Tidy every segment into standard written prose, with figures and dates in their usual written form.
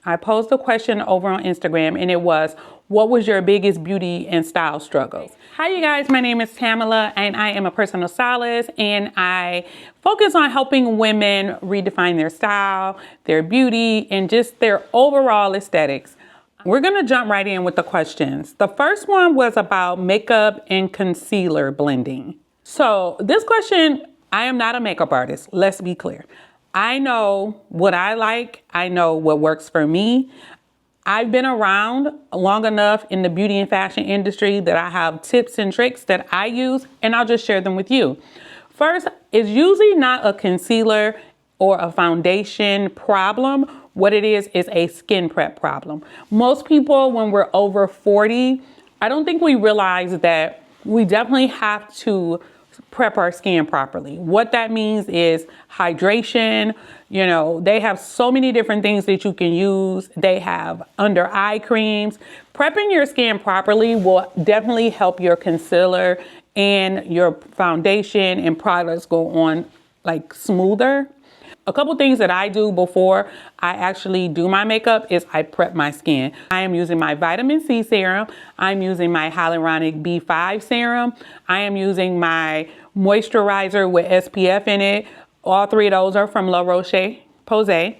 I posed a question over on Instagram, and it was, what was your biggest beauty and style struggles? Hi, you guys. My name is Tamala, and I am a personal stylist, and I focus on helping women redefine their style, their beauty, and just their overall aesthetics. We're going to jump right in with the questions. The first one was about makeup and concealer blending. So this question, I am not a makeup artist. Let's be clear. I know what I like. I know what works for me. I've been around long enough in the beauty and fashion industry that I have tips and tricks that I use, and I'll just share them with you. First, it's usually not a concealer or a foundation problem. What it is a skin prep problem. Most people, when we're over 40, I don't think we realize that we definitely have to prep our skin properly. What that means is hydration. You know, they have so many different things that you can use. They have under eye creams. Prepping your skin properly will definitely help your concealer and your foundation and products go on like smoother. A couple things that I do before I actually do my makeup is I prep my skin. I am using my vitamin C serum. I'm using my hyaluronic B5 serum. I am using my moisturizer with SPF in it. All three of those are from La Roche-Posay.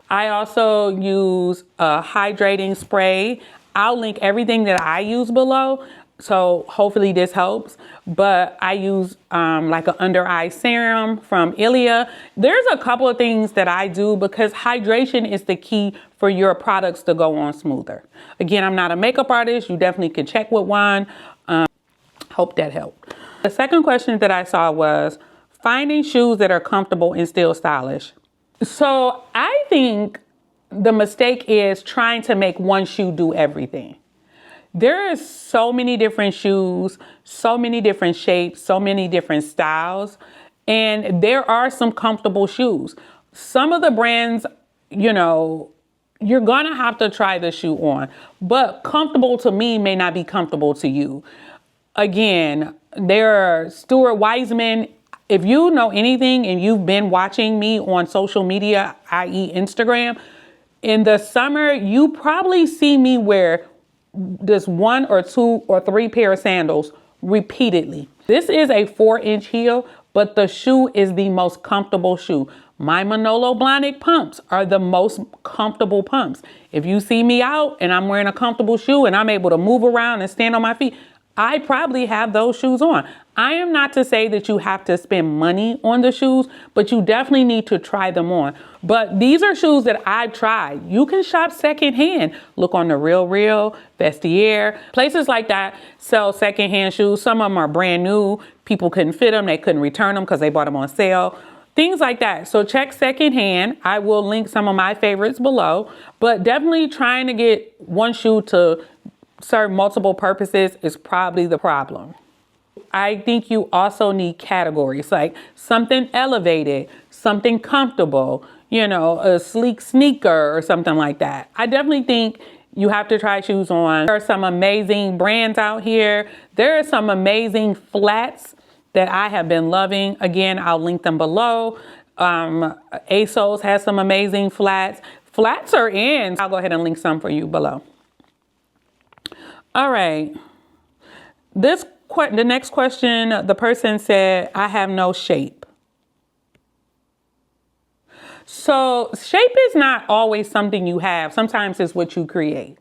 I also use a hydrating spray. I'll link everything that I use below. So hopefully this helps, but I use like an under eye serum from Ilia. There's a couple of things that I do because hydration is the key for your products to go on smoother. Again, I'm not a makeup artist. You definitely can check with one. Hope that helped. The second question that I saw was finding shoes that are comfortable and still stylish. So I think the mistake is trying to make one shoe do everything. There is so many different shoes, so many different shapes, so many different styles, and there are some comfortable shoes. Some of the brands, you know, you're gonna have to try the shoe on, but comfortable to me may not be comfortable to you. Again, there are Stuart Weitzman. If you know anything and you've been watching me on social media, i.e. Instagram, in the summer, you probably see me wear just 1 or 2 or 3 pair of sandals repeatedly. This is a 4-inch heel, but the shoe is the most comfortable shoe. My Manolo Blahnik pumps are the most comfortable pumps. If you see me out and I'm wearing a comfortable shoe and I'm able to move around and stand on my feet, I probably have those shoes on. I am not to say that you have to spend money on the shoes, but you definitely need to try them on. But these are shoes that I've tried. You can shop secondhand. Look on the Real, Vestiaire. Places like that sell secondhand shoes. Some of them are brand new. People couldn't fit them. They couldn't return them because they bought them on sale. Things like that. So check secondhand. I will link some of my favorites below. But definitely trying to get one shoe to serve multiple purposes is probably the problem. I think you also need categories, like something elevated, something comfortable, you know, a sleek sneaker or something like that. I definitely think you have to try shoes on. There are some amazing brands out here. There are some amazing flats that I have been loving. Again, I'll link them below. ASOS has some amazing flats. Flats are in. I'll go ahead and link some for you below. All right. The next question, the person said, I have no shape. So shape is not always something you have. Sometimes it's what you create.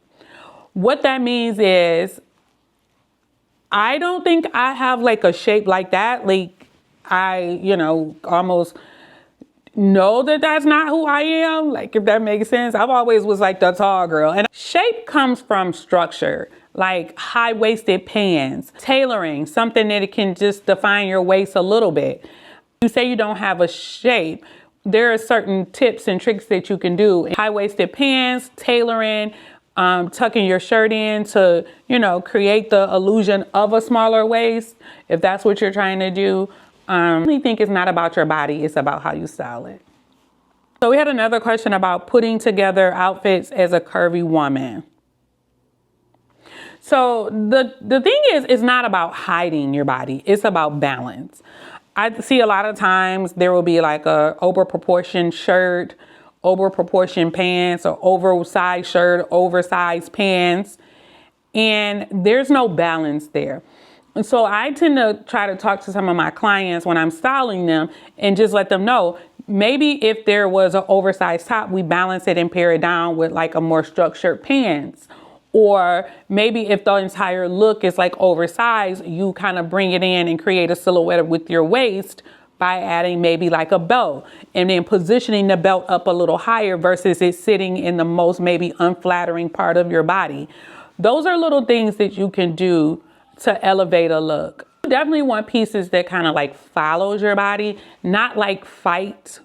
What that means is, I don't think I have like a shape like that. Like I, you know, almost know that that's not who I am. Like if that makes sense. I've always was like the tall girl. And shape comes from structure. Like high-waisted pants, tailoring, something that it can just define your waist a little bit. You say you don't have a shape, there are certain tips and tricks that you can do. High-waisted pants, tailoring, tucking your shirt in to, you know, create the illusion of a smaller waist, if that's what you're trying to do. I really think it's not about your body, it's about how you style it. So we had another question about putting together outfits as a curvy woman. So the thing is, it's not about hiding your body. It's about balance. I see a lot of times there will be like a over proportioned shirt over proportion pants or oversized shirt, oversized pants, and there's no balance there. And so I tend to try to talk to some of my clients when I'm styling them and just let them know, maybe if there was an oversized top, we balance it and pare it down with like a more structured pants. Or maybe if the entire look is like oversized, you kind of bring it in and create a silhouette with your waist by adding maybe like a belt and then positioning the belt up a little higher versus it sitting in the most maybe unflattering part of your body. Those are little things that you can do to elevate a look. You definitely want pieces that kind of like follows your body, not like fight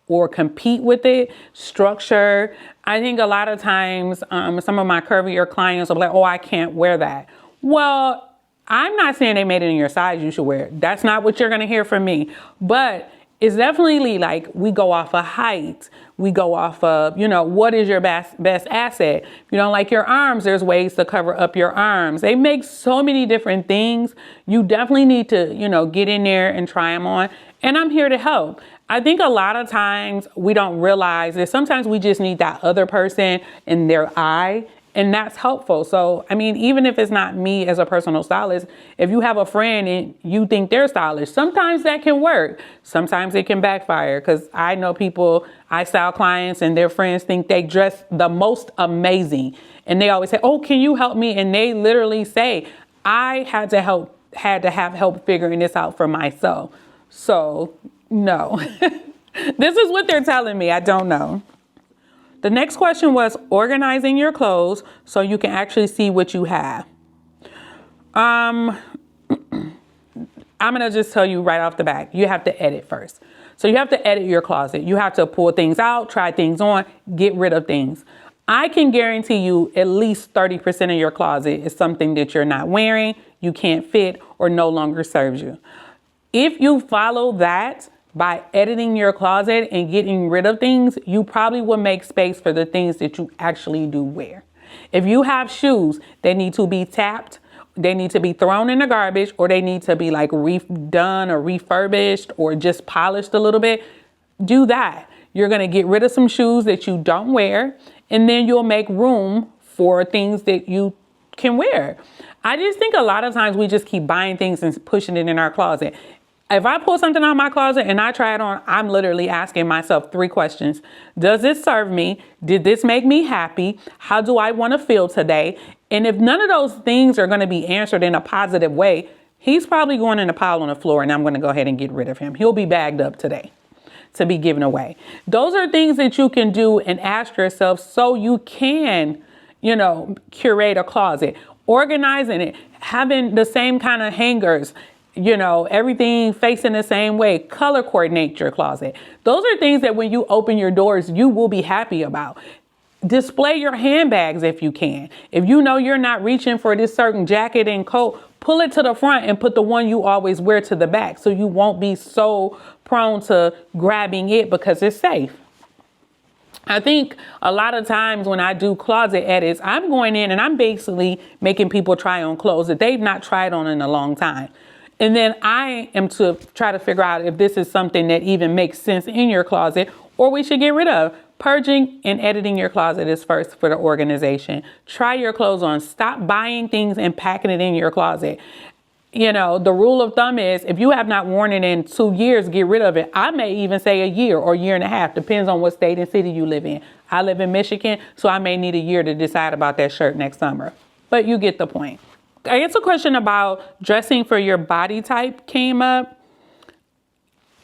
or compete with it. Structure. I think a lot of times some of my curvier clients will be like, oh, I can't wear that. Well, I'm not saying they made it in your size, you should wear it. That's not what you're going to hear from me. But it's definitely like we go off of height. We go off of, what is your best asset? If you don't like your arms, there's ways to cover up your arms. They make so many different things. You definitely need to, get in there and try them on. And I'm here to help. I think a lot of times we don't realize that sometimes we just need that other person in their eye. And that's helpful. So, I mean, even if it's not me as a personal stylist, if you have a friend and you think they're stylish, sometimes that can work. Sometimes it can backfire, because I know people, I style clients and their friends think they dress the most amazing. And they always say, oh, can you help me? And they literally say, I had to have help figuring this out for myself. So, no, this is what they're telling me. I don't know. The next question was organizing your clothes so you can actually see what you have. I'm going to just tell you right off the bat, you have to edit first. So you have to edit your closet. You have to pull things out, try things on, get rid of things. I can guarantee you at least 30% of your closet is something that you're not wearing, you can't fit, or no longer serves you. If you follow that, by editing your closet and getting rid of things, you probably will make space for the things that you actually do wear. If you have shoes, they need to be tapped, they need to be thrown in the garbage, or they need to be like redone or refurbished or just polished a little bit. Do that. You're going to get rid of some shoes that you don't wear, and then you'll make room for things that you can wear. I just think a lot of times we just keep buying things and pushing it in our closet. If I pull something out of my closet and I try it on, I'm literally asking myself 3 questions. Does this serve me? Did this make me happy? How do I want to feel today? And if none of those things are going to be answered in a positive way, he's probably going in a pile on the floor, and I'm going to go ahead and get rid of him. He'll be bagged up today to be given away. Those are things that you can do and ask yourself so you can, curate a closet, organizing it, having the same kind of hangers, everything facing the same way. Color coordinate your closet. Those are things that when you open your doors, you will be happy about. Display your handbags if you can. If you know you're not reaching for this certain jacket and coat, pull it to the front and put the one you always wear to the back, so you won't be so prone to grabbing it because it's safe. I think a lot of times when I do closet edits, I'm going in and I'm basically making people try on clothes that they've not tried on in a long time. And then I am to try to figure out if this is something that even makes sense in your closet or we should get rid of. Purging and editing your closet is first for the organization. Try your clothes on. Stop buying things and packing it in your closet. The rule of thumb is if you have not worn it in 2 years, get rid of it. I may even say a year or year and a half. Depends on what state and city you live in. I live in Michigan, so I may need a year to decide about that shirt next summer. But you get the point. I guess a question about dressing for your body type came up.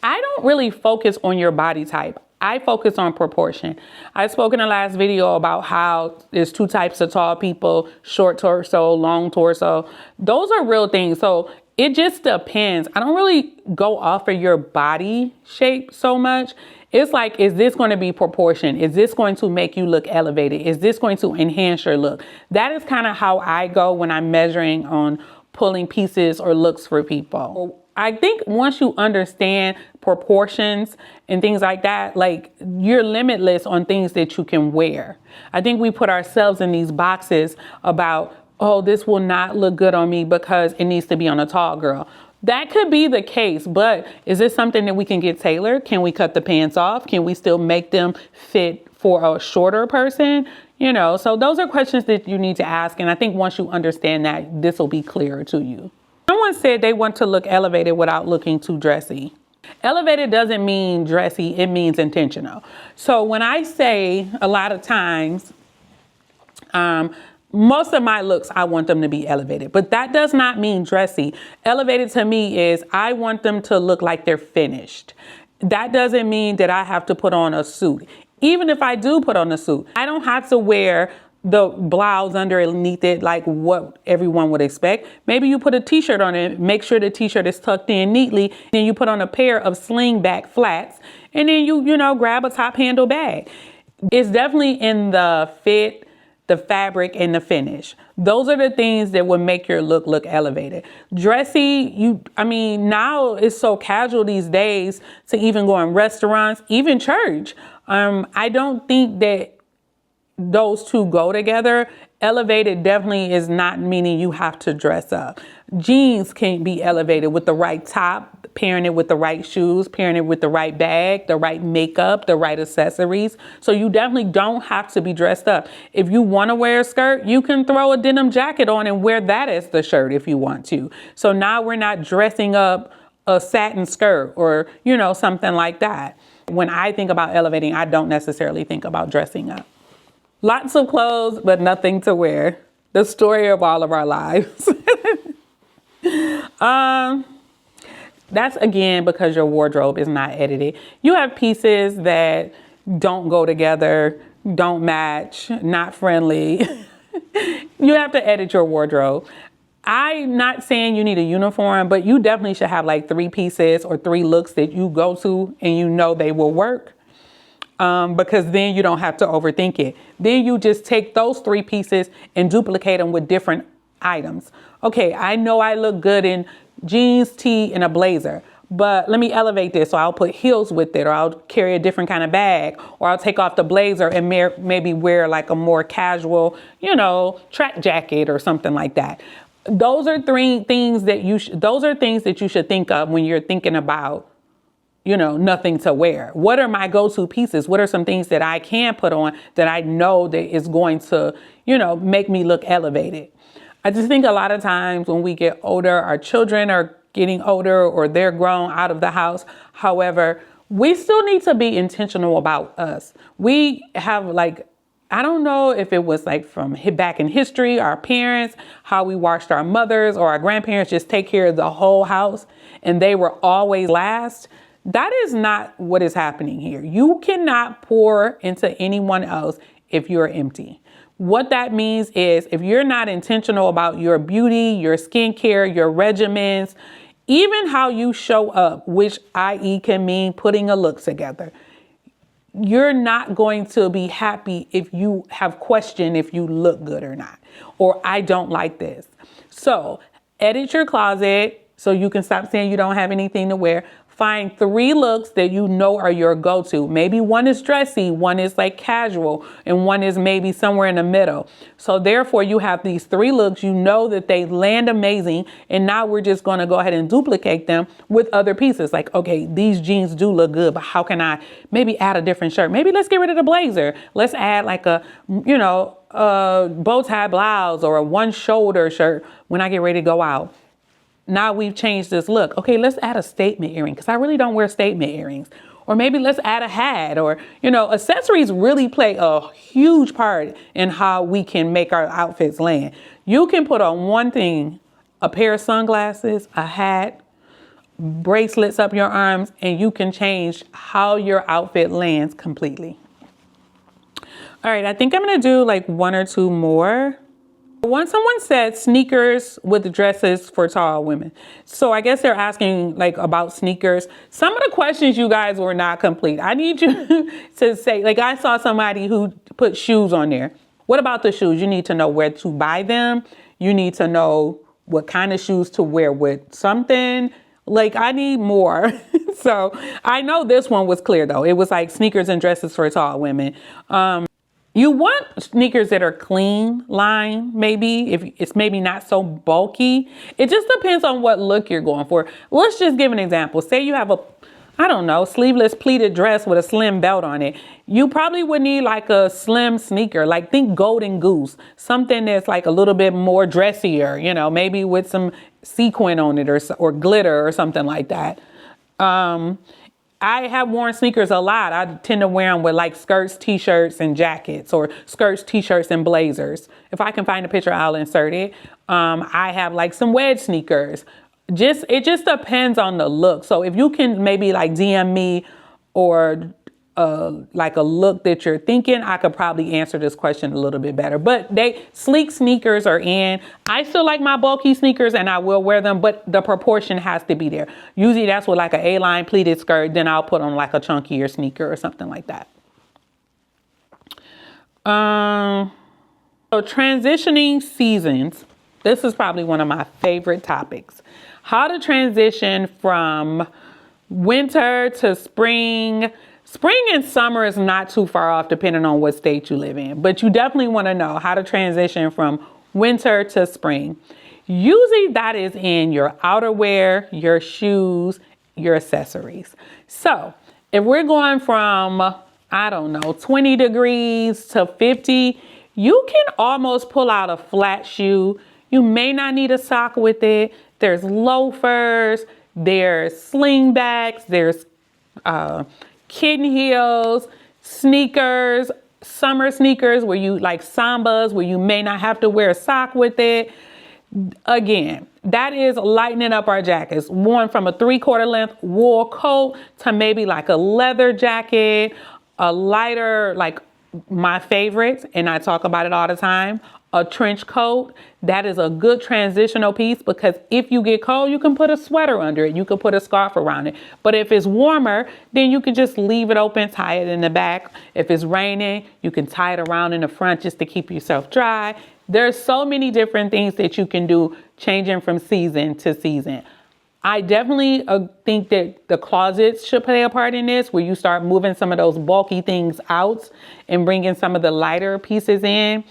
I don't really focus on your body type. I focus on proportion. I spoke in the last video about how there's 2 types of tall people, short torso, long torso. Those are real things. So it just depends. I don't really go off of your body shape so much. It's like, is this going to be proportion? Is this going to make you look elevated? Is this going to enhance your look? That is kind of how I go when I'm measuring on pulling pieces or looks for people. I think once you understand proportions and things like that, like you're limitless on things that you can wear. I think we put ourselves in these boxes about, oh, this will not look good on me because it needs to be on a tall girl. That could be the case, but is this something that we can get tailored? Can we cut the pants off? Can we still make them fit for a shorter person? So those are questions that you need to ask. And I think once you understand that, this will be clearer to you. Someone said they want to look elevated without looking too dressy. Elevated doesn't mean dressy, it means intentional. So when I say a lot of times, most of my looks, I want them to be elevated, but that does not mean dressy. Elevated to me is I want them to look like they're finished. That doesn't mean that I have to put on a suit. Even if I do put on a suit, I don't have to wear the blouse underneath it like what everyone would expect. Maybe you put a t-shirt on it, make sure the t-shirt is tucked in neatly, then you put on a pair of sling back flats, and then you grab a top handle bag. It's definitely in the fit, the fabric, and the finish. Those are the things that would make your look elevated. Dressy, now it's so casual these days to even go in restaurants, even church. I don't think that those two go together. Elevated definitely is not meaning you have to dress up. Jeans can be elevated with the right top, pairing it with the right shoes, pairing it with the right bag, the right makeup, the right accessories. So you definitely don't have to be dressed up. If you want to wear a skirt, you can throw a denim jacket on and wear that as the shirt if you want to. So now we're not dressing up a satin skirt or, something like that. When I think about elevating, I don't necessarily think about dressing up. Lots of clothes, but nothing to wear. The story of all of our lives. That's again because your wardrobe is not edited. You have pieces that don't go together, don't match, not friendly. You have to edit your wardrobe. I'm not saying you need a uniform, but you definitely should have like 3 pieces or 3 looks that you go to and they will work. Because then you don't have to overthink it. Then you just take those 3 pieces and duplicate them with different items. Okay, I know I look good in jeans, tee, and a blazer, but let me elevate this. So I'll put heels with it, or I'll carry a different kind of bag, or I'll take off the blazer and maybe wear like a more casual, track jacket or something like that. Those are things that you should think of when you're thinking about nothing to wear. What are my go-to pieces? What are some things that I can put on that I know that is going to, make me look elevated? I just think a lot of times when we get older, our children are getting older or they're grown out of the house. However, we still need to be intentional about us. We have I don't know if it was from back in history, our parents, how we watched our mothers or our grandparents just take care of the whole house and they were always last. That is not what is happening here. You cannot pour into anyone else if you're empty. What that means is if you're not intentional about your beauty, your skincare, your regimens, even how you show up, which i.e. can mean putting a look together, you're not going to be happy if you have questioned if you look good or not, or I don't like this. So edit your closet so you can stop saying you don't have anything to wear. Find 3 looks that are your go-to. Maybe one is dressy, one is casual, and one is maybe somewhere in the middle. So therefore you have these 3 looks, that they land amazing. And now we're just going to go ahead and duplicate them with other pieces. Okay, these jeans do look good, but how can I maybe add a different shirt? Maybe let's get rid of the blazer. Let's add a bow tie blouse or a 1 shoulder shirt when I get ready to go out. Now we've changed this look. Okay, let's add a statement earring because I really don't wear statement earrings. Or maybe let's add a hat or, accessories really play a huge part in how we can make our outfits land. You can put on one thing, a pair of sunglasses, a hat, bracelets up your arms, and you can change how your outfit lands completely. All right, I think I'm going to do 1 or 2 more. Someone said sneakers with dresses for tall women. So I guess they're asking about sneakers. Some of the questions you guys were not complete. I need you to say, I saw somebody who put shoes on there. What about the shoes? You need to know where to buy them. You need to know what kind of shoes to wear with something. I need more. So I know this one was clear though. It was sneakers and dresses for tall women. You want sneakers that are clean line, maybe, if it's maybe not so bulky. It just depends on what look you're going for. Let's just give an example. Say you have a, I don't know, sleeveless pleated dress with a slim belt on it. You probably would need like a slim sneaker, like think Golden Goose, something that's like a little bit more dressier, you know, maybe with some sequin on it or glitter or something like that. I have worn sneakers a lot. I tend to wear them with like skirts, t-shirts, and jackets, or skirts, t-shirts, and blazers. If I can find a picture, I'll insert it. I have like some wedge sneakers. It just depends on the look. So if you can maybe like DM me or like a look that you're thinking, I could probably answer this question a little bit better. But sleek sneakers are in. I still like my bulky sneakers and I will wear them, but the proportion has to be there. Usually that's with like an A-line pleated skirt. Then I'll put on like a chunkier sneaker or something like that. So transitioning seasons. This is probably one of my favorite topics. How to transition from winter to spring. Spring and summer is not too far off depending on what state you live in, but you definitely want to know how to transition from winter to spring. Usually that is in your outerwear, your shoes, your accessories. So if we're going from, I don't know, 20 degrees to 50, you can almost pull out a flat shoe. You may not need a sock with it. There's loafers, there's slingbacks, there's kitten heels, sneakers, summer sneakers where you like Sambas, where you may not have to wear a sock with it. Again, that is lightening up our jackets. Worn from a 3/4 length wool coat to maybe like a leather jacket, a lighter, like my favorites, and I talk about it all the time, a trench coat. That is a good transitional piece because if you get cold, you can put a sweater under it. You can put a scarf around it. But if it's warmer, then you can just leave it open, tie it in the back. If it's raining, you can tie it around in the front just to keep yourself dry. There's so many different things that you can do changing from season to season. I definitely think that the closets should play a part in this, where you start moving some of those bulky things out and bringing some of the lighter pieces in.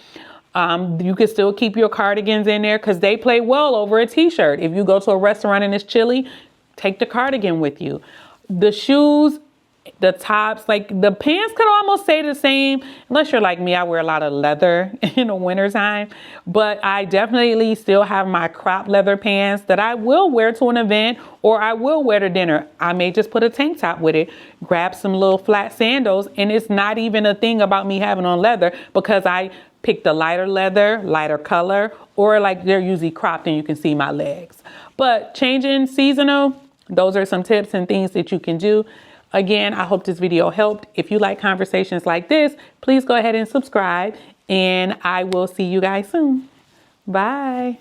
You can still keep your cardigans in there because they play well over a t-shirt. If you go to a restaurant and it's chilly, take the cardigan with you. The shoes, the tops, like the pants could almost stay the same. Unless you're like me, I wear a lot of leather in the wintertime. But I definitely still have my crop leather pants that I will wear to an event or I will wear to dinner. I may just put a tank top with it, grab some little flat sandals, and it's not even a thing about me having on leather because I pick the lighter leather, lighter color, or like they're usually cropped and you can see my legs. But changing seasonal, those are some tips and things that you can do. Again, I hope this video helped. If you like conversations like this, please go ahead and subscribe and I will see you guys soon. Bye.